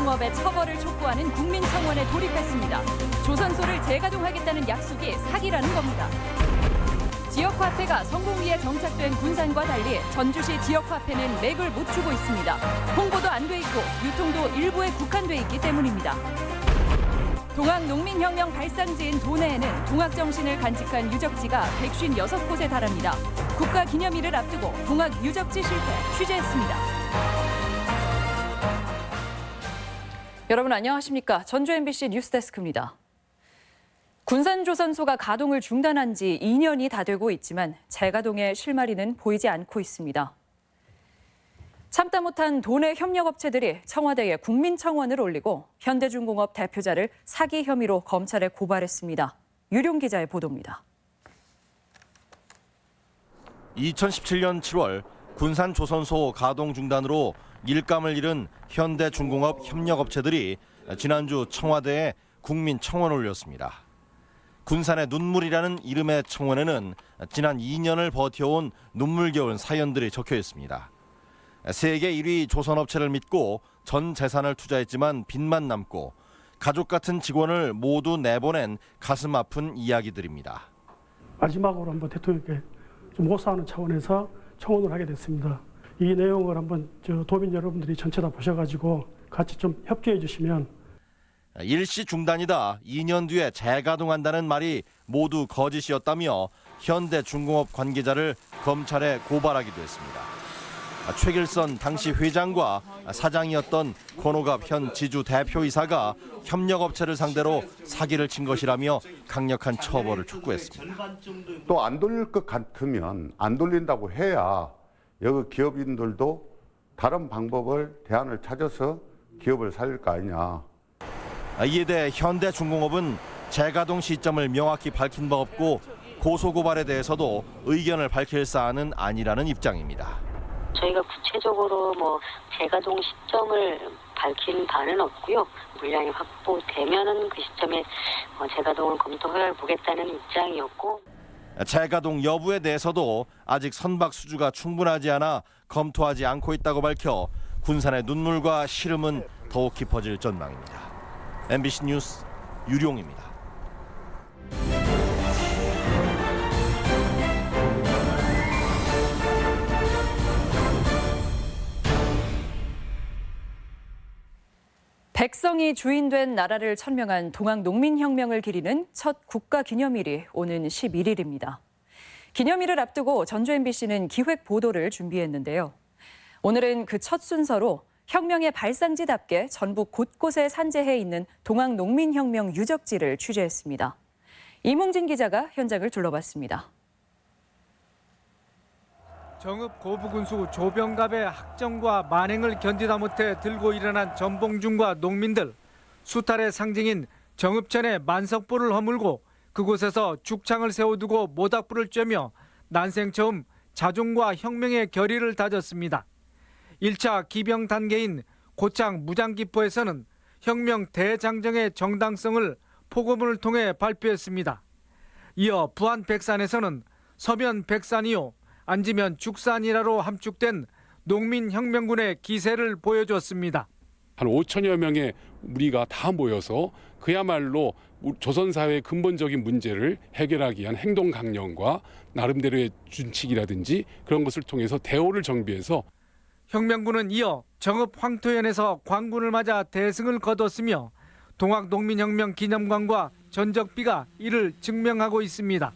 중공업의 처벌을 촉구하는 국민청원에 돌입했습니다. 조선소를 재가동하겠다는 약속이 사기라는 겁니다. 지역화폐가 성공리에 정착된 군산과 달리 전주시 지역화폐는 맥을 못 추고 있습니다. 홍보도 안 돼 있고 유통도 일부에 국한돼 있기 때문입니다. 동학농민혁명 발상지인 도내에는 동학정신을 간직한 유적지가 156곳에 달합니다. 국가기념일을 앞두고 동학유적지 실태 취재했습니다. 여러분 안녕하십니까? 전주 MBC 뉴스데스크입니다. 군산조선소가 가동을 중단한 지 2년이 다 되고 있지만 재가동의 실마리는 보이지 않고 있습니다. 참다 못한 도내 협력업체들이 청와대에 국민청원을 올리고 현대중공업 대표자를 사기 혐의로 검찰에 고발했습니다. 유룡 기자의 보도입니다. 2017년 7월 군산조선소 가동 중단으로 일감을 잃은 현대중공업 협력업체들이 지난주 청와대에 국민청원을 올렸습니다. 군산의 눈물이라는 이름의 청원에는 지난 2년을 버텨온 눈물겨운 사연들이 적혀 있습니다. 세계 1위 조선업체를 믿고 전 재산을 투자했지만 빚만 남고 가족 같은 직원을 모두 내보낸 가슴 아픈 이야기들입니다. 마지막으로 한번 대통령께 좀 모사하는 차원에서 청원을 하게 됐습니다. 이 내용을 한번 도민 여러분들이 전체 다 보셔가지고 같이 좀 협조해 주시면. 일시 중단이다, 2년 뒤에 재가동한다는 말이 모두 거짓이었다며 현대중공업 관계자를 검찰에 고발하기도 했습니다. 최길선 당시 회장과 사장이었던 권오갑 현 지주 대표이사가 협력업체를 상대로 사기를 친 것이라며 강력한 처벌을 촉구했습니다. 또 안 돌릴 것 같으면 안 돌린다고 해야 여기 기업인들도 다른 방법을 대안을 찾아서 기업을 살릴 거 아니냐. 이에 대해 현대중공업은 재가동 시점을 명확히 밝힌 바 없고 고소고발에 대해서도 의견을 밝힐 사안은 아니라는 입장입니다. 저희가 구체적으로 재가동 시점을 밝힌 바는 없고요. 물량이 확보되면은 그 시점에 재가동을 검토해 보겠다는 입장이었고. 재가동 여부에 대해서도 아직 선박 수주가 충분하지 않아 검토하지 않고 있다고 밝혀 군산의 눈물과 시름은 더욱 깊어질 전망입니다. MBC 뉴스 유룡입니다. 백성이 주인된 나라를 천명한 동학농민혁명을 기리는 첫 국가기념일이 오는 11일입니다. 기념일을 앞두고 전주 MBC는 기획 보도를 준비했는데요. 오늘은 그 첫 순서로 혁명의 발상지답게 전국 곳곳에 산재해 있는 동학농민혁명 유적지를 취재했습니다. 이몽진 기자가 현장을 둘러봤습니다. 정읍 고부군수 조병갑의 학정과 만행을 견디다 못해 들고 일어난 전봉준과 농민들. 수탈의 상징인 정읍천의 만석불을 허물고 그곳에서 죽창을 세워두고 모닥불을 쬐며 난생 처음 자중과 혁명의 결의를 다졌습니다. 1차 기병 단계인 고창 무장기포에서는 혁명 대장정의 정당성을 포고문을 통해 발표했습니다. 이어 부안 백산에서는 서면 백산이요 앉으면 죽산이라로 함축된 농민혁명군의 기세를 보여줬습니다. 한 5천여 명의 무리가 다 모여서 그야말로 조선사회의 근본적인 문제를 해결하기 위한 행동 강령과 나름대로의 준칙이라든지 그런 것을 통해서 대오를 정비해서 혁명군은 이어 정읍 황토현에서 광군을 맞아 대승을 거뒀으며 동학농민혁명 기념관과 전적비가 이를 증명하고 있습니다.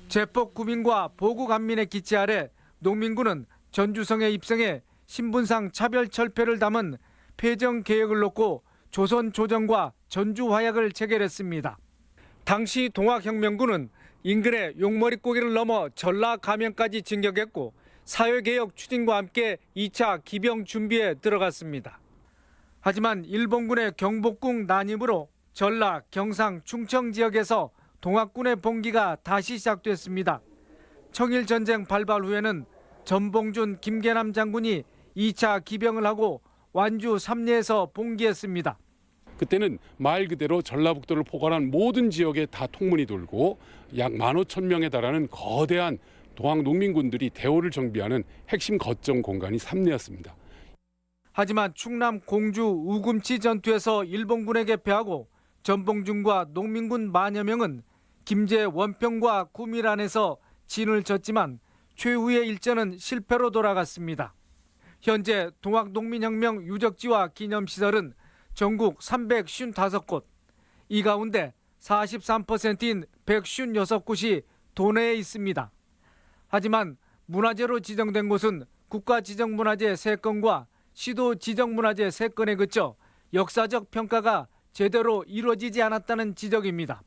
제폭 구민과 보국 안민의 기치 아래 농민군은 전주성에 입성해 신분상 차별 철폐를 담은 폐정 개혁을 놓고 조선 조정과 전주 화약을 체결했습니다. 당시 동학혁명군은 인근의 용머리고기를 넘어 전라 감영까지 진격했고 사회개혁 추진과 함께 2차 기병 준비에 들어갔습니다. 하지만 일본군의 경복궁 난입으로 전라, 경상, 충청 지역에서 동학군의 봉기가 다시 시작됐습니다. 청일전쟁 발발 후에는 전봉준, 김계남 장군이 2차 기병을 하고 완주 삼례에서 봉기했습니다. 그때는 말 그대로 전라북도를 포괄한 모든 지역에 다 통문이 돌고 약 15,000명에 달하는 거대한 동학 농민군들이 대오를 정비하는 핵심 거점 공간이 삼례였습니다. 하지만 충남 공주 우금치 전투에서 일본군에게 패하고 전봉준과 농민군 만여 명은 김제 원평과 구밀안에서 진을 졌지만 최후의 일전은 실패로 돌아갔습니다. 현재 동학농민혁명 유적지와 기념시설은 전국 355곳, 이 가운데 43%인 156곳이 도내에 있습니다. 하지만 문화재로 지정된 곳은 국가지정문화재 3건과 시도 지정문화재 3건에 그쳐 역사적 평가가 제대로 이루어지지 않았다는 지적입니다.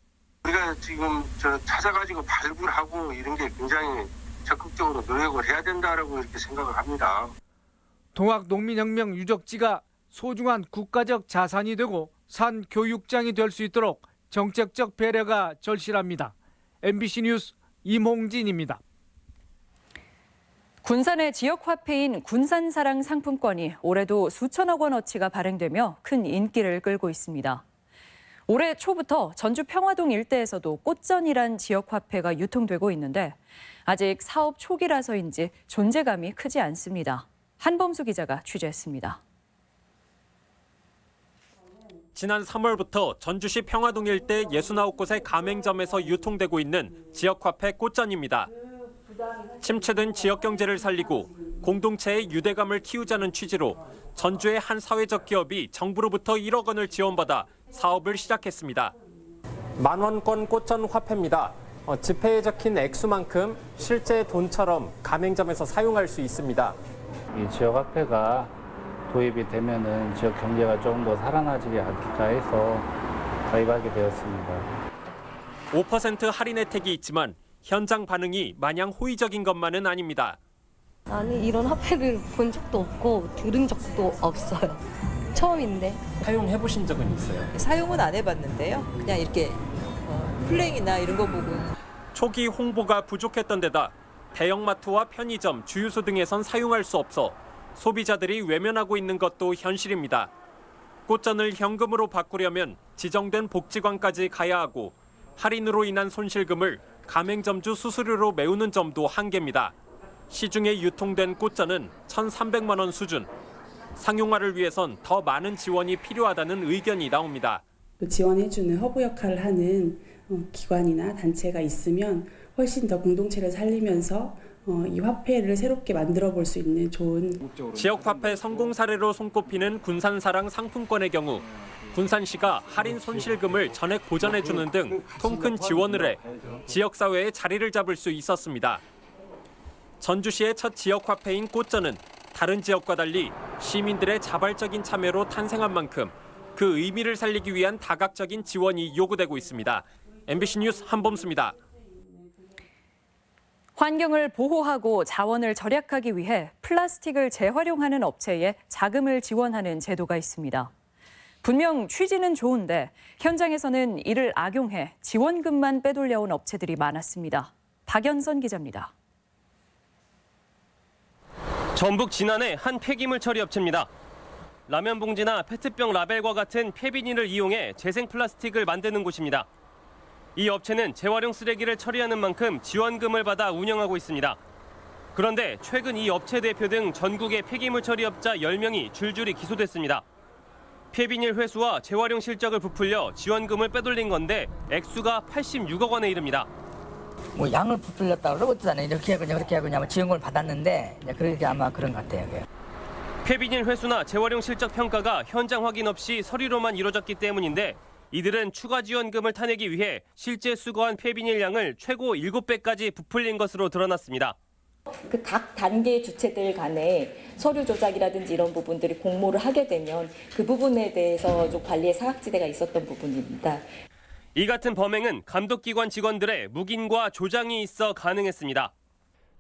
우리가 지금 찾아가지고 발굴하고 이런 게 굉장히 적극적으로 노력을 해야 된다라고 이렇게 생각을 합니다. 동학농민혁명 유적지가 소중한 국가적 자산이 되고 산 교육장이 될 수 있도록 정책적 배려가 절실합니다. MBC 뉴스 임홍진입니다. 군산의 지역 화폐인 군산사랑 상품권이 올해도 수천억 원어치가 발행되며 큰 인기를 끌고 있습니다. 올해 초부터 전주 평화동 일대에서도 꽃전이란 지역 화폐가 유통되고 있는데 아직 사업 초기라서인지 존재감이 크지 않습니다. 한범수 기자가 취재했습니다. 지난 3월부터 전주시 평화동 일대 69곳의 가맹점에서 유통되고 있는 지역화폐 꽃전입니다. 침체된 지역 경제를 살리고 공동체의 유대감을 키우자는 취지로 전주의 한 사회적 기업이 정부로부터 1억 원을 지원받아 사업을 시작했습니다. 만원권 꽃전 화폐입니다. 지폐에 적힌 액수만큼 실제 돈처럼 가맹점에서 사용할 수 있습니다. 이 지역 화폐가 도입이 되면은 지역 경제가 조금 더 살아나지게 하겠다 해서 가입하게 되었습니다. 5% 할인 혜택이 있지만 현장 반응이 마냥 호의적인 것만은 아닙니다. 아니 이런 화폐를 본 적도 없고 들은 적도 없어요. 처음인데. 사용해 보신 적은 있어요? 사용은 안 해봤는데요. 그냥 이렇게 플랭이나 이런 거 보고. 초기 홍보가 부족했던 데다 대형마트와 편의점, 주유소 등에선 사용할 수 없어 소비자들이 외면하고 있는 것도 현실입니다. 꽃전을 현금으로 바꾸려면 지정된 복지관까지 가야 하고 할인으로 인한 손실금을 가맹점주 수수료로 메우는 점도 한계입니다. 시중에 유통된 꽃전은 1,300만 원 수준. 상용화를 위해선 더 많은 지원이 필요하다는 의견이 나옵니다. 지원해주는 허브 역할을 하는 기관이나 단체가 있으면 훨씬 더 공동체를 살리면서 이 화폐를 새롭게 만들어 볼 수 있는 좋은 지역 화폐 성공 사례로 손꼽히는 군산사랑 상품권의 경우 군산시가 할인 손실금을 전액 보전해주는 등 통큰 지원을 해 지역사회에 자리를 잡을 수 있었습니다. 전주시의 첫 지역 화폐인 꽃전은 다른 지역과 달리 시민들의 자발적인 참여로 탄생한 만큼 그 의미를 살리기 위한 다각적인 지원이 요구되고 있습니다. MBC 뉴스 한범수입니다. 환경을 보호하고 자원을 절약하기 위해 플라스틱을 재활용하는 업체에 자금을 지원하는 제도가 있습니다. 분명 취지는 좋은데 현장에서는 이를 악용해 지원금만 빼돌려온 업체들이 많았습니다. 박연선 기자입니다. 전북 진안의 한 폐기물 처리 업체입니다. 라면 봉지나 페트병 라벨과 같은 폐비닐을 이용해 재생 플라스틱을 만드는 곳입니다. 이 업체는 재활용 쓰레기를 처리하는 만큼 지원금을 받아 운영하고 있습니다. 그런데 최근 이 업체 대표 등 전국의 폐기물 처리업자 10명이 줄줄이 기소됐습니다. 폐비닐 회수와 재활용 실적을 부풀려 지원금을 빼돌린 건데 액수가 86억 원에 이릅니다. 양을 부풀렸다고 그러고 어쩌잖아요. 이렇게 하고 저렇게 하고 그냥 지원금을 받았는데 그렇게 아마 그런 것 같아요. 폐비닐 회수나 재활용 실적 평가가 현장 확인 없이 서류로만 이루어졌기 때문인데 이들은 추가 지원금을 타내기 위해 실제 수거한 폐비닐 양을 최고 7배까지 부풀린 것으로 드러났습니다. 그 각 단계 주체들 간에 서류 조작이라든지 이런 부분들이 공모를 하게 되면 그 부분에 대해서 좀 관리의 사각지대가 있었던 부분입니다. 이 같은 범행은 감독기관 직원들의 묵인과 조장이 있어 가능했습니다.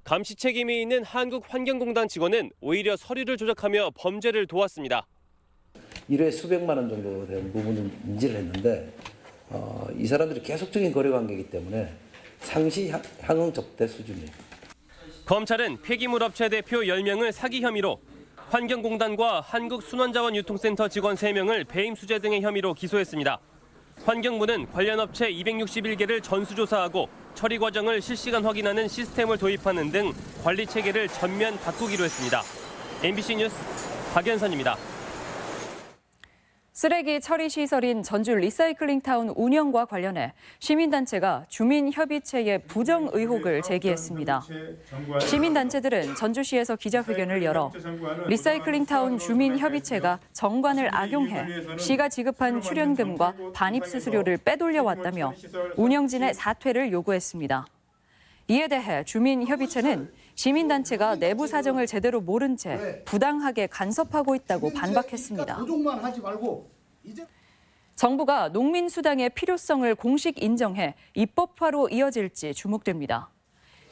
감시 책임이 있는 한국환경공단 직원은 오히려 서류를 조작하며 범죄를 도왔습니다. 1회 수백만 원 정도 된 부분을 인지를 했는데 이 사람들이 계속적인 거래 관계이기 때문에 상시 향응 접대 수준이에요. 검찰은 폐기물 업체 대표 10명을 사기 혐의로 환경공단과 한국순환자원유통센터 직원 3명을 배임수재 등의 혐의로 기소했습니다. 환경부는 관련 업체 261개를 전수조사하고 처리 과정을 실시간 확인하는 시스템을 도입하는 등 관리 체계를 전면 바꾸기로 했습니다. MBC 뉴스 박연선입니다. 쓰레기 처리 시설인 전주 리사이클링타운 운영과 관련해 시민단체가 주민협의체에 부정 의혹을 제기했습니다. 시민단체들은 전주시에서 기자회견을 열어 리사이클링타운 주민협의체가 정관을 악용해 시가 지급한 출연금과 반입수수료를 빼돌려왔다며 운영진의 사퇴를 요구했습니다. 이에 대해 주민협의체는 시민단체가 내부 사정을 제대로 모른 채 부당하게 간섭하고 있다고 반박했습니다. 정부가 농민수당의 필요성을 공식 인정해 입법화로 이어질지 주목됩니다.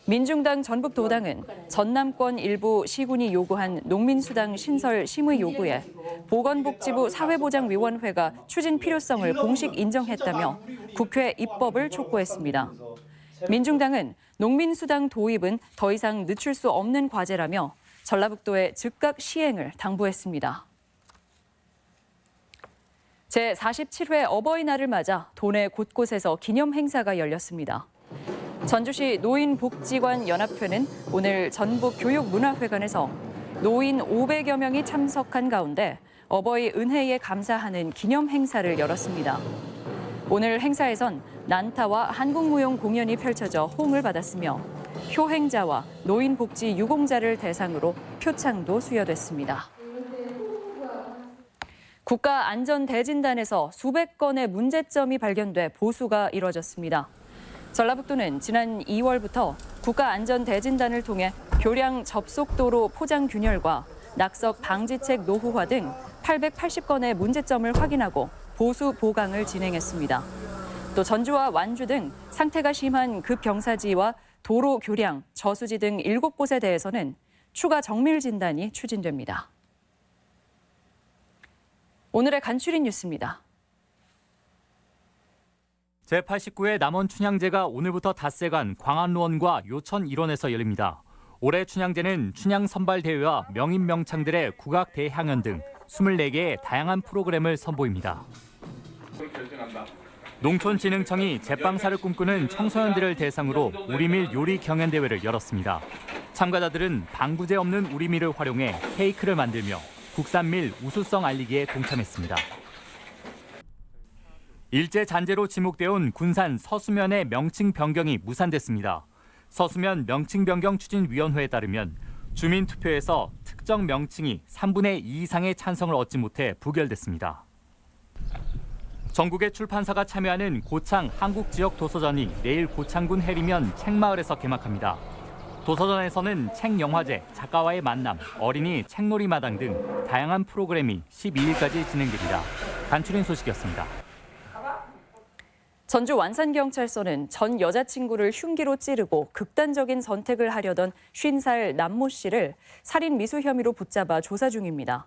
민중당 전북도당은 전남권 일부 시군이 요구한 농민수당 신설 심의 요구에 보건복지부 사회보장위원회가 추진 필요성을 공식 인정했다며 국회 입법을 촉구했습니다. 민중당은 농민수당 도입은 더 이상 늦출 수 없는 과제라며 전라북도의 즉각 시행을 당부했습니다. 제47회 어버이날을 맞아 도내 곳곳에서 기념 행사가 열렸습니다. 전주시 노인복지관 연합회는 오늘 전북교육문화회관에서 노인 500여 명이 참석한 가운데 어버이 은혜에 감사하는 기념 행사를 열었습니다. 오늘 행사에선 난타와 한국무용 공연이 펼쳐져 호응을 받았으며 효행자와 노인복지 유공자를 대상으로 표창도 수여됐습니다. 국가안전대진단에서 수백 건의 문제점이 발견돼 보수가 이뤄졌습니다. 전라북도는 지난 2월부터 국가안전대진단을 통해 교량 접속도로 포장 균열과 낙석 방지책 노후화 등 880건의 문제점을 확인하고 보수 보강을 진행했습니다. 또 전주와 완주 등 상태가 심한 급경사지와 도로 교량, 저수지 등 7곳에 대해서는 추가 정밀 진단이 추진됩니다. 오늘의 간추린 뉴스입니다. 제89회 남원 춘향제가 오늘부터 닷새간 광안루원과 요천 일원에서 열립니다. 올해 춘향제는 춘향 선발대회와 명인 명창들의 국악 대향연 등 24개의 다양한 프로그램을 선보입니다. 농촌진흥청이 제빵사를 꿈꾸는 청소년들을 대상으로 우리밀 요리 경연대회를 열었습니다. 참가자들은 방부제 없는 우리밀을 활용해 케이크를 만들며 국산밀 우수성 알리기에 동참했습니다. 일제 잔재로 지목되어 온 군산 서수면의 명칭 변경이 무산됐습니다. 서수면 명칭 변경 추진위원회에 따르면 주민 투표에서 특정 명칭이 3분의 2 이상의 찬성을 얻지 못해 부결됐습니다. 전국의 출판사가 참여하는 고창 한국지역도서전이 내일 고창군 해리면 책마을에서 개막합니다. 도서전에서는 책영화제, 작가와의 만남, 어린이 책놀이마당 등 다양한 프로그램이 12일까지 진행됩니다. 간추린 소식이었습니다. 전주 완산경찰서는 전 여자친구를 흉기로 찌르고 극단적인 선택을 하려던 50살 남모 씨를 살인 미수 혐의로 붙잡아 조사 중입니다.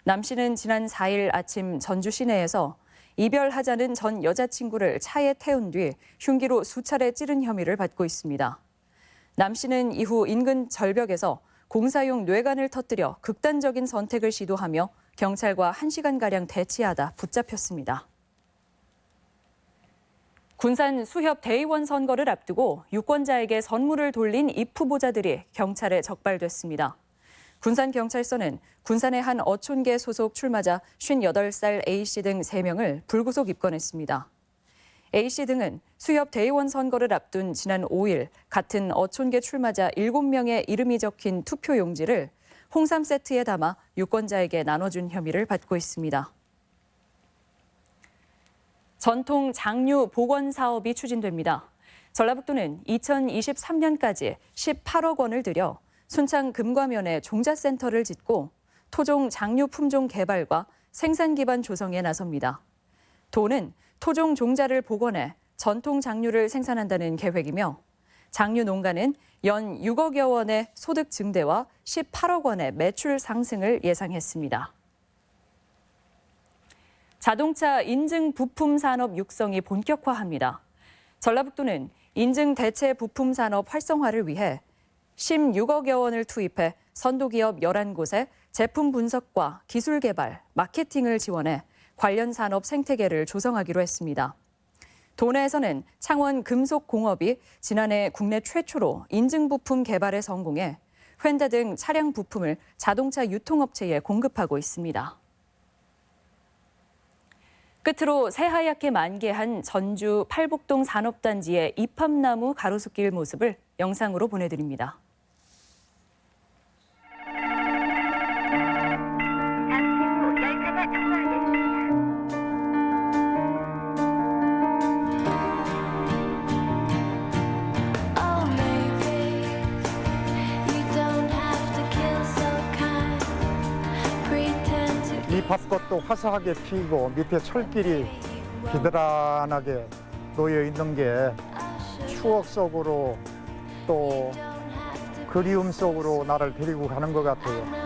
남 씨는 지난 4일 아침 전주 시내에서 이별하자는 전 여자친구를 차에 태운 뒤 흉기로 수차례 찌른 혐의를 받고 있습니다. 남 씨는 이후 인근 절벽에서 공사용 뇌관을 터뜨려 극단적인 선택을 시도하며 경찰과 1시간가량 대치하다 붙잡혔습니다. 군산 수협 대의원 선거를 앞두고 유권자에게 선물을 돌린 입 후보자들이 경찰에 적발됐습니다. 군산경찰서는 군산의 한 어촌계 소속 출마자 58살 A씨 등 3명을 불구속 입건했습니다. A씨 등은 수협 대의원 선거를 앞둔 지난 5일 같은 어촌계 출마자 7명의 이름이 적힌 투표 용지를 홍삼 세트에 담아 유권자에게 나눠준 혐의를 받고 있습니다. 전통 장류 복원 사업이 추진됩니다. 전라북도는 2023년까지 18억 원을 들여 순창 금과면에 종자센터를 짓고 토종 장류 품종 개발과 생산 기반 조성에 나섭니다. 도는 토종 종자를 복원해 전통 장류를 생산한다는 계획이며 장류 농가는 연 6억여 원의 소득 증대와 18억 원의 매출 상승을 예상했습니다. 자동차 인증 부품 산업 육성이 본격화합니다. 전라북도는 인증 대체 부품 산업 활성화를 위해 16억여 원을 투입해 선도기업 11곳에 제품 분석과 기술 개발, 마케팅을 지원해 관련 산업 생태계를 조성하기로 했습니다. 도내에서는 창원 금속공업이 지난해 국내 최초로 인증 부품 개발에 성공해 휀다 등 차량 부품을 자동차 유통업체에 공급하고 있습니다. 끝으로 새하얗게 만개한 전주 팔북동 산업단지의 이팝나무 가로수길 모습을 영상으로 보내드립니다. 이 밭꽃도 화사하게 피고 밑에 철길이 비드란하게 놓여 있는 게 추억 속으로 또 그리움 속으로 나를 데리고 가는 것 같아요.